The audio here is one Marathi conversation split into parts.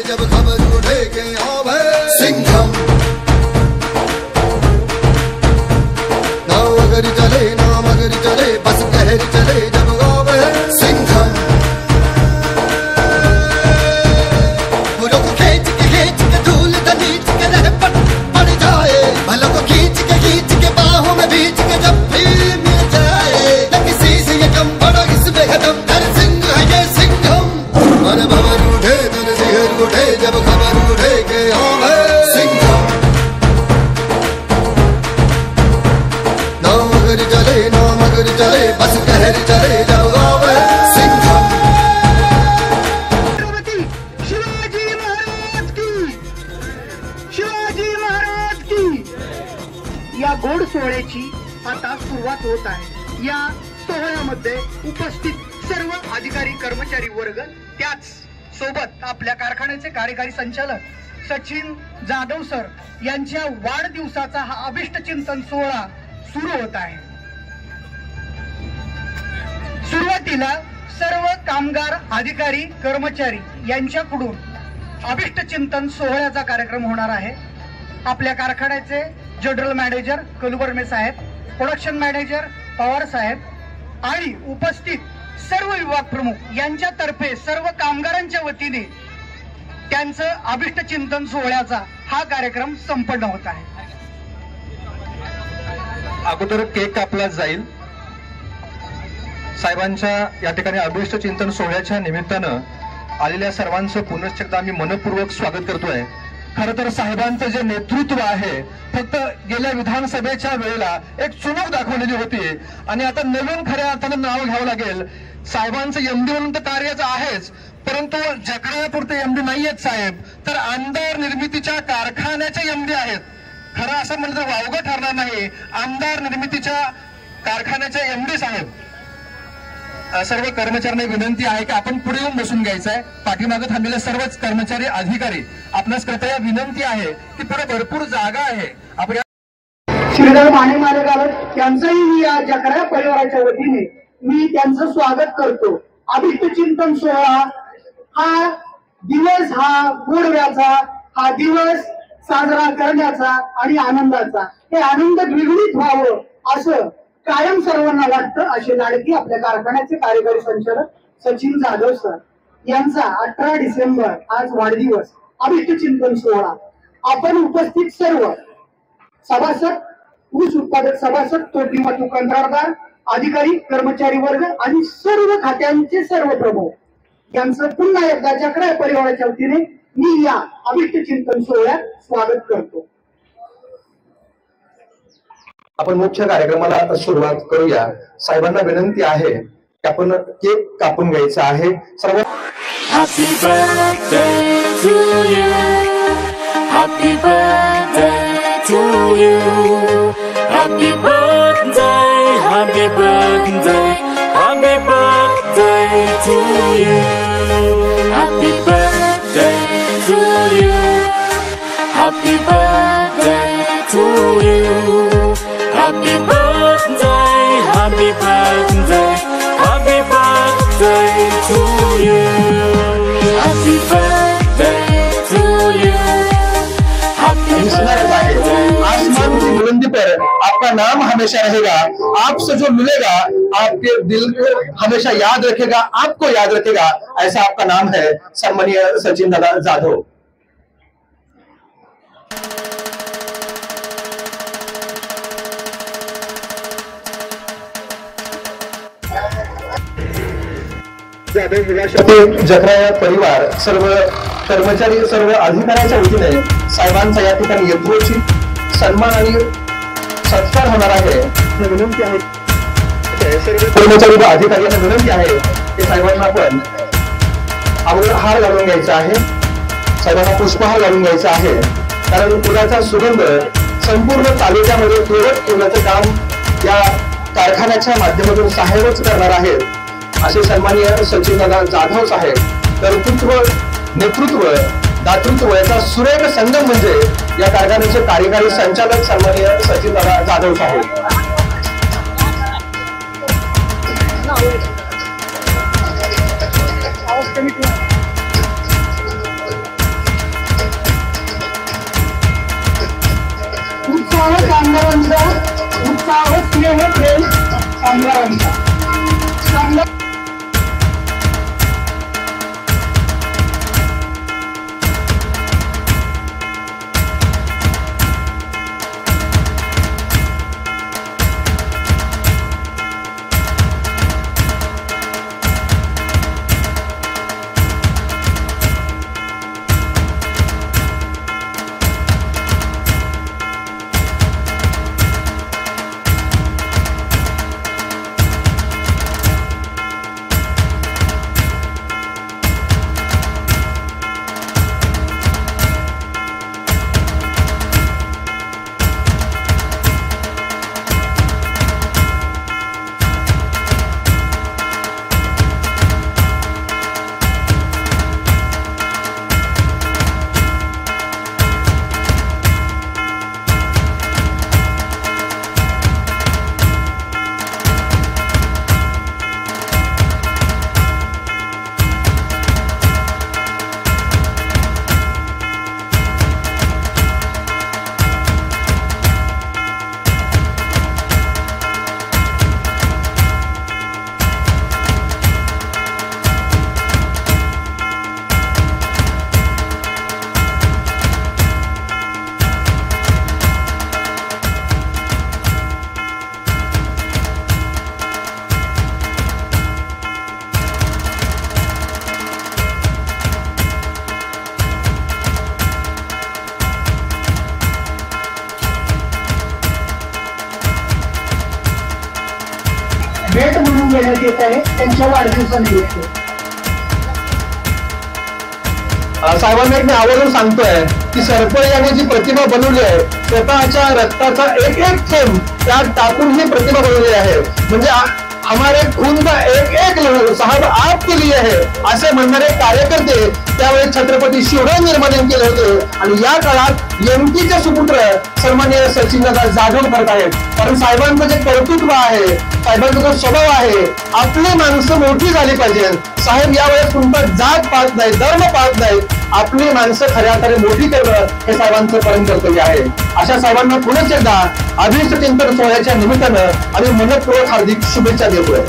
जब खबर उठे के अब है सिंघम, ना मगर चले ना मगर चले, बस कहर चले जब अब है सिंघम। बुलों को खींच के धूल दनीच के रह पड़ जाए, भलों को खींच के बाहों में बीच के जब भी मिल जाए, न किसी से ये कम बड़ा इसमें खत्म, नर सिंह है ये सिंघम। मन भवर उठे नर सिंह उठे जब खबर उठे के हम है सिंघम, ना मगर चले बस कहर चले जब हम है सिंघम। शिवाजी महाराज की, शिवाजी महाराज की। या गोड सोहळ्याची आता सुरुवात होत आहे। या सोहळ्यामध्ये उपस्थित सर्व अधिकारी कर्मचारी वर्ग, त्याच सोबत आपल्या कारखान्याचे कार्यकारी संचालक सचिन जाधव सर यांच्या वाढदिवसाचा हा अभिष्ट चिंतन सोहळा सुरू होत आहे। सुरुवातीला सर्व कामगार अधिकारी कर्मचारी यांच्याकडून अभिष्ट चिंतन सोहळ्याचा कार्यक्रम होणार आहे। आपल्या कारखान्याचे जनरल मॅनेजर कलुबर्मे साहेब, प्रोडक्शन मॅनेजर पवार साहेब आणि उपस्थित सर्व विभाग प्रमुख यांच्यातर्फे सर्व कामगारांच्या वतीने त्यांचं अभिष्ट चिंतन सोहळ्याचा हा कार्यक्रम संपन्न होत आहे। अगोदर केक कापला जाईल। साहेबांच्या या ठिकाणी अभिष्ट चिंतन सोहळ्याच्या निमित्तानं आलेल्या सर्वांचं पुनश्च एकदा आम्ही मनपूर्वक स्वागत करतोय। खरं तर साहेबांचं जे नेतृत्व आहे, फक्त गेल्या विधानसभेच्या वेळेला एक चुणूक दाखवलेली होती आणि आता नवीन खऱ्या अर्थानं नाव घ्यावं लागेल। साहेबांचं एमडी म्हणून तर कार्यच आहेच, परंतु जगण्यापुरते एमडी नाहीयेत साहेब, तर आमदार निर्मितीच्या कारखान्याचे एमडी आहेत। खरं असं म्हणलं तर वावगं ठरणार नाही, आमदार निर्मितीच्या कारखान्याचे एमडी साहेब। सर्व कर्मचाऱ्यांना विनंती आहे की आपण पुढे येऊन बसून घ्यायचं आहे। पाठीमागे थांबलेले सर्वच कर्मचारी अधिकारी, आपणास कृपया विनंती आहे की पुढे भरपूर जागा आहे। आपण श्रीधर माने मालेगाव यांचंही मी या जकरा परिवाराच्या वतीने मी त्यांचं स्वागत करतो। अभिष्ट चिंतन सोहळा हा दिवस, हा गोडव्याचा, हा दिवस साजरा करण्याचा आणि आनंदाचा, हे आनंद द्विगुणित व्हावं असं कायम सर्वांना वाटतं। असे लाडकी आपल्या कारखान्याचे कार्यकारी संचालक सचिन जाधव सर यांचा 18 डिसेंबर आज वाढदिवस, अभिष्ट चिंतन सोहळा। आपण उपस्थित सर्व सभासद, ऊस उत्पादक सभासद, तोटी वाहतूक कंत्राटदार, अधिकारी कर्मचारी वर्ग आणि सर्व खात्यांचे सर्व प्रमुख यांचं पुन्हा एकदा जकरा परिवाराच्या वतीने मी या अभिष्ट चिंतन सोहळ्यात स्वागत करतो। आपण मुख्य कार्यक्रमाला सुरुवात करूया। साहेबांना विनंती आहे की आपण केक कापून घ्यायचा आहे। सर्व Happy birthday to you, happy birthday to you, happy birthday, happy birthday, happy birthday to you, happy birthday to you, happy birthday to you, happy birthday, happy birthday, happy birthday to you, happy birthday to you, happy birthday। आसमान की बुलंदी पर आपका नाम हमेशा रहेगा, आपसे जो मिलेगा आपके दिल को हमेशा याद रखेगा, आपको याद रखेगा, ऐसा आपका नाम है सम्मानीय सचिन दादा जाधव। जकरा परिवार, सर्व कर्मचारी, सर्व अधिकाऱ्यांच्या वतीने साहेबांचा या ठिकाणी यथोचित सन्मान आणि सत्कार होणार आहे। विनंती आहे सर्व कर्मचारी व अधिकाऱ्यांना विनंती आहे की साहेबांना आपण अगोदर हार घालून घ्यायचा आहे, साहेबांना पुष्पहार घालून घ्यायचा आहे, कारण फुलाचा सुगंध संपूर्ण तालुक्यामध्ये फिरत ठेवण्याचं काम या कारखान्याच्या माध्यमातून साहेबच करणार आहेत। असे सन्माननीय सचिनदादा जाधव साहेब, कर्तृत्व, नेतृत्व, दातृत्व याचा सुरेख संगम म्हणजे या कारखान्याचे कार्यकारी संचालक सन्माननीय सचिनदादा जाधव साहेब। साहेबांचा चांगला भेट म्हणून देण्यात येत आहे त्यांच्या वाढदिवसानिमित्त. साहेबांना एक मी आवर्जून सांगतोय की सरपळे यांनी जी प्रतिमा बनवली आहे स्वतःच्या रक्ताचा एक एक थेंब त्यात टाकून ही प्रतिमा बनवली आहे. म्हणजे हमारे खून का एक एक लहू साहेब आपके लिए है असे म्हणणारे कार्यकर्ते त्यावेळी छत्रपती शिवराय निर्माण केले होते. आणि या काळात एमपीचे सुपुत्र सन्माननीय सचिनदादा जाधव करत आहेत. कारण साहेबांचं जे कर्तृत्व आहे, साहेबांचा जो स्वभाव आहे, आपली माणसं मोठी झाली पाहिजे. साहेब यावेळेस तुमचा जात पाहत नाही, धर्म पाहत नाही, आपली माणसं खऱ्या अर्थाने मोठी करणं हे साहेबांचं परम कर्तव्य आहे. अशा साहेबांना पुनश्च एकदा अभिष्ट चिंतन सोहळ्याच्या निमित्तानं आम्ही मनपूर्वक हार्दिक शुभेच्छा देतोय.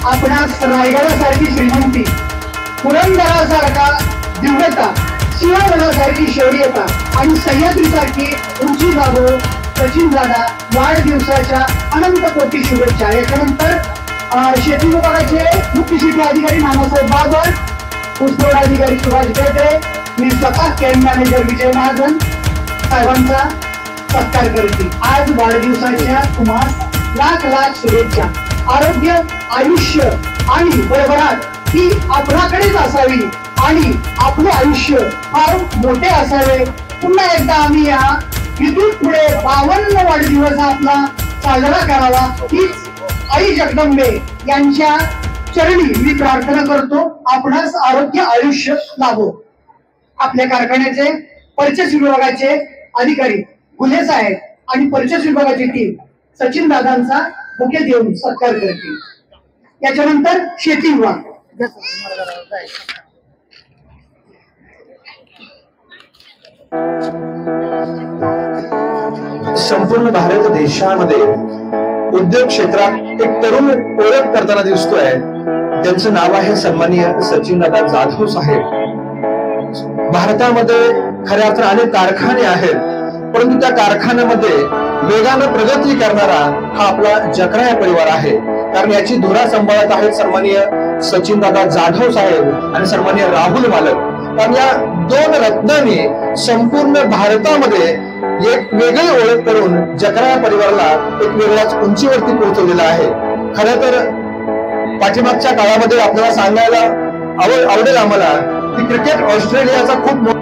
आपणास रायगडासारखी श्रीमंती, पुरंदरासारखा दिव्यता, सिंहगडासारखी शौर्यता आणि सह्याद्रीसारखी उंची लाभो सचिनदादा वाढदिवसाच्या अनंत कोटी शुभेच्छा. याच्यानंतर शेती विभागाचे मुख्य शेती अधिकारी नानासाहेब बागवड, ऊसतोड अधिकारी सुभाष बेटे, मी स्वतः कॅम्प मॅनेजर विजय महाजन साहेबांचा सत्कार करते. आज वाढदिवसाच्या तुम्हाला लाख लाख शुभेच्छा. आरोग्य, आयुष्य आणि भरभराट ही आपणाकडेच असावी आणि आपले आयुष्य फार मोठे असावे. पुन्हा एकदा आम्ही या इथून पुढे 52 वाढदिवस आपला साजरा करावा हीच आई जगदंबे यांच्या चरणी मी प्रार्थना करतो. आपणास आरोग्य आयुष्य लाभो. आपल्या कारखान्याचे परचेस विभागाचे अधिकारी गुले साहेब आणि परचेस विभागाची टीम सचिन दादांचा बुके देऊन सत्कार करतील. याच्यानंतर शेती विभाग संपूर्ण भारत देशामध्ये उद्योग क्षेत्रात एक तरुण ओळख करताना दिसतोय. त्यांचं नाव आहे सन्माननीय सचिनदादा जाधव साहेब. भारतामध्ये खऱ्या अर्थाने अनेक कारखाने आहेत, परंतु त्या कारखान्यामध्ये वेगानं प्रगती करणारा हा आपला जकराया परिवार आहे. कारण याची धुरा सांभाळत आहेत सन्माननीय सचिनदादा जाधव साहेब आणि सन्माननीय राहुल मालक. कारण या दोन रत्नांनी संपूर्ण भारतामध्ये एक वेगळी ओळख करून जकराया परिवाराला एक वेगळ्याच उंचीवरती पोहोचवलेला आहे. खरं तर पाठीमागच्या काळामध्ये आपल्याला सांगायला आवडेल आम्हाला की क्रिकेट ऑस्ट्रेलियाचा खूप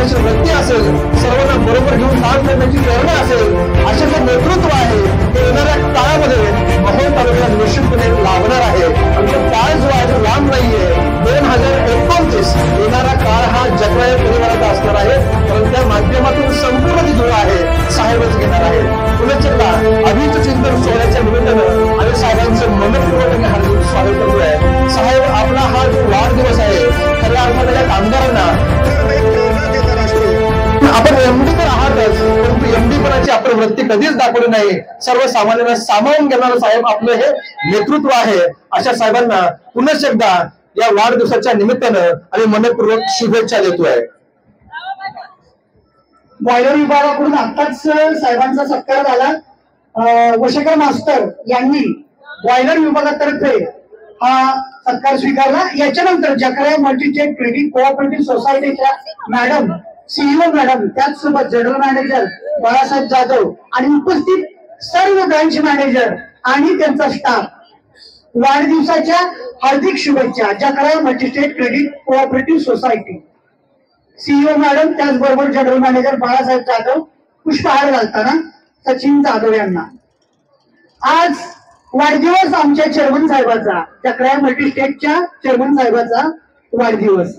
करण्याची वृत्ती असेल, सर्वांना बरोबर घेऊन काम करण्याची प्रेरणा असेल, असे जे नेतृत्व आहे ते येणाऱ्या काळामध्ये मोहोळ तालुक्यात निश्चितपणे लाभणार आहे. आणि तो काळ जो आहे तो लांब नाहीये. 2029 येणारा काळ हा जगराय परिवाराचा असणार आहे, परंतु त्या माध्यमातून संपूर्ण जी धुळा आहे साहेबच घेणार आहे. पुन्हा एकदा अभिष्ट चिंतन सोहळ्याच्या निमित्तानं आणि साहेबांचं मनपूर्वक आणि हार्दिक स्वागत करतोय. साहेब, आपला हा जो वाढदिवस आहे खऱ्या अर्थाने कामगारांना आपण एमडी तर आहातच, परंतु एमडीपणाची आपण वृत्ती कधीच दाखवली नाही. सर्वसामान्यांना सामावून घेणारं साहेब आपलं हे नेतृत्व आहे. अशा साहेबांना पुन्हा एकदा या वाढदिवसाच्या निमित्तानं आणि मनपूर्वक शुभेच्छा देतोय. बॉयलर विभागाकडून आताच साहेबांचा सत्कार झाला. वशेकर मास्तर यांनी बॉयलर विभागातर्फे हा सत्कार स्वीकारला. याच्यानंतर जकराय मल्टीस्टेट क्रेडिट कोऑपरेटिव्ह सोसायटीच्या मॅडम, सीईओ मॅडम, त्याचसोबत जनरल मॅनेजर बाळासाहेब जाधव आणि उपस्थित सर्व ब्रांच मॅनेजर आणि त्यांचा स्टाफ, वाढदिवसाच्या हार्दिक शुभेच्छा. जकराय multistate credit cooperative society CEO madam, त्याचबरोबर जनरल मॅनेजर बाळासाहेब जाधव पुष्पहार घालताना सचिन जाधव यांना. आज वाढदिवस आमच्या चेअरमन साहेबाचा, जकराय मल्टीस्टेटच्या चेअरमन साहेबाचा वाढदिवस.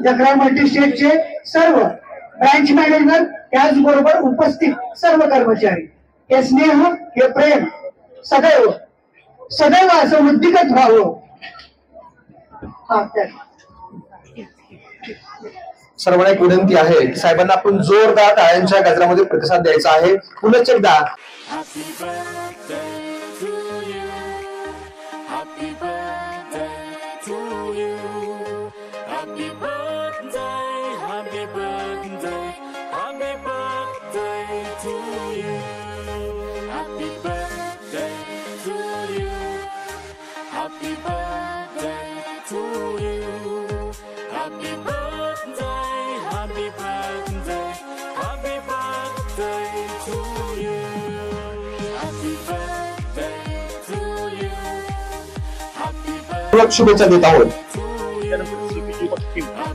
जकराय मल्टीस्टेटचे सर्व ब्रँच मॅनेजर, त्याचबरोबर उपस्थित सर्व कर्मचारी, हे स्नेह, हे प्रेम सदैव सदैव असं वृद्धिगत व्हावं. सर्वांना एक विनंती आहे की साहेबांना आपण जोरदार टाळ्यांच्या गजरामध्ये प्रतिसाद द्यायचा आहे. पुन्हा एकदा Happy birthday to you. Happy birthday to you. Happy birthday, happy birthday, happy birthday to you. Happy birthday to you. Happy birthday to you. Happy birthday, happy birthday, happy birthday to you. Happy birthday to you. Happy birthday शुभेच्छा देत आहोत.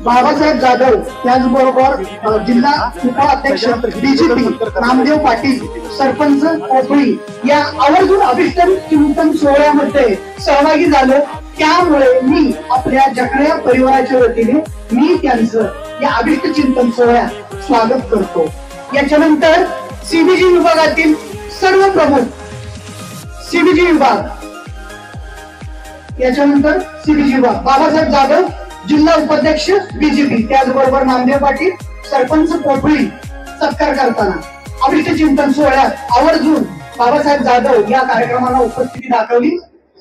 बाबासाहेब जाधव, त्याचबरोबर जिल्हा उपाध्यक्ष डीजीपी नामदेव पाटील, सरपंच कोपळी या आवर्जून अभिष्ट चिंतन सोहळ्यामध्ये सहभागी झालो. त्यामुळे मी आपल्या जकराय परिवाराच्या वतीने मी त्यांचं या अभिष्ट चिंतन सोहळ्यात स्वागत करतो. याच्यानंतर सीबीजी विभागातील सर्व प्रमुख, सीबीजी विभाग, याच्यानंतर सीबीजी विभाग, बाबासाहेब जाधव जिल्हा उपाध्यक्ष बीजेपी, त्याचबरोबर नामदेव पाटील सरपंच कोपळी सत्कार करताना अभिष्ट चिंतन सोहळ्यात आवर्जून बाबासाहेब जाधव या कार्यक्रमाला उपस्थिती दाखवली.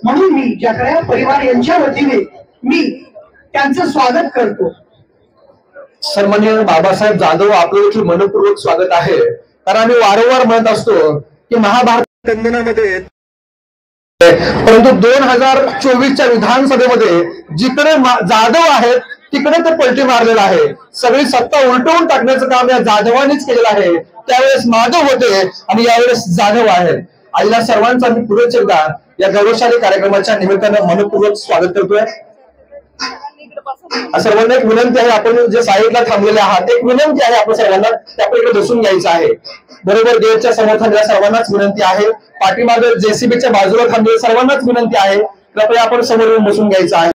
म्हणून मी जकराय परिवार यांच्या वतीने मी त्यांचं स्वागत करतो. सन्माननीय बाबासाहेब जाधव, आपलं देखील मनपूर्वक स्वागत आहे. कारण आम्ही वारंवार म्हणत असतो की महाभारत खंडनामध्ये, परंतु 2024च्या विधानसभेमध्ये जिकडे जाधव आहेत तिकडे ते पलटी मारलेलं आहे. सगळी सत्ता उलटवून टाकण्याचं काम या जाधवांनीच केलेलं आहे. त्यावेळेस माधव होते आणि यावेळेस जाधव आहेत. आईला सर्वांचा मी पुढे एकदा या गौरवशाली कार्यक्रमाच्या निमित्तानं मनपूर्वक स्वागत करतोय. सर्वांना एक विनंती आहे, आपण जे साईडला थांबलेले आहात एक विनंती आहे आपण सर्वांना त्या इकडे बसून घ्यायचं आहे. बरोबर गेटच्या समोर थांबलेल्या सर्वांनाच विनंती आहे. पाठीमागे जेसीबीच्या बाजूला थांबलेल्या सर्वांनाच विनंती आहे, कृपया आपण समोर येऊन बसून घ्यायचं आहे.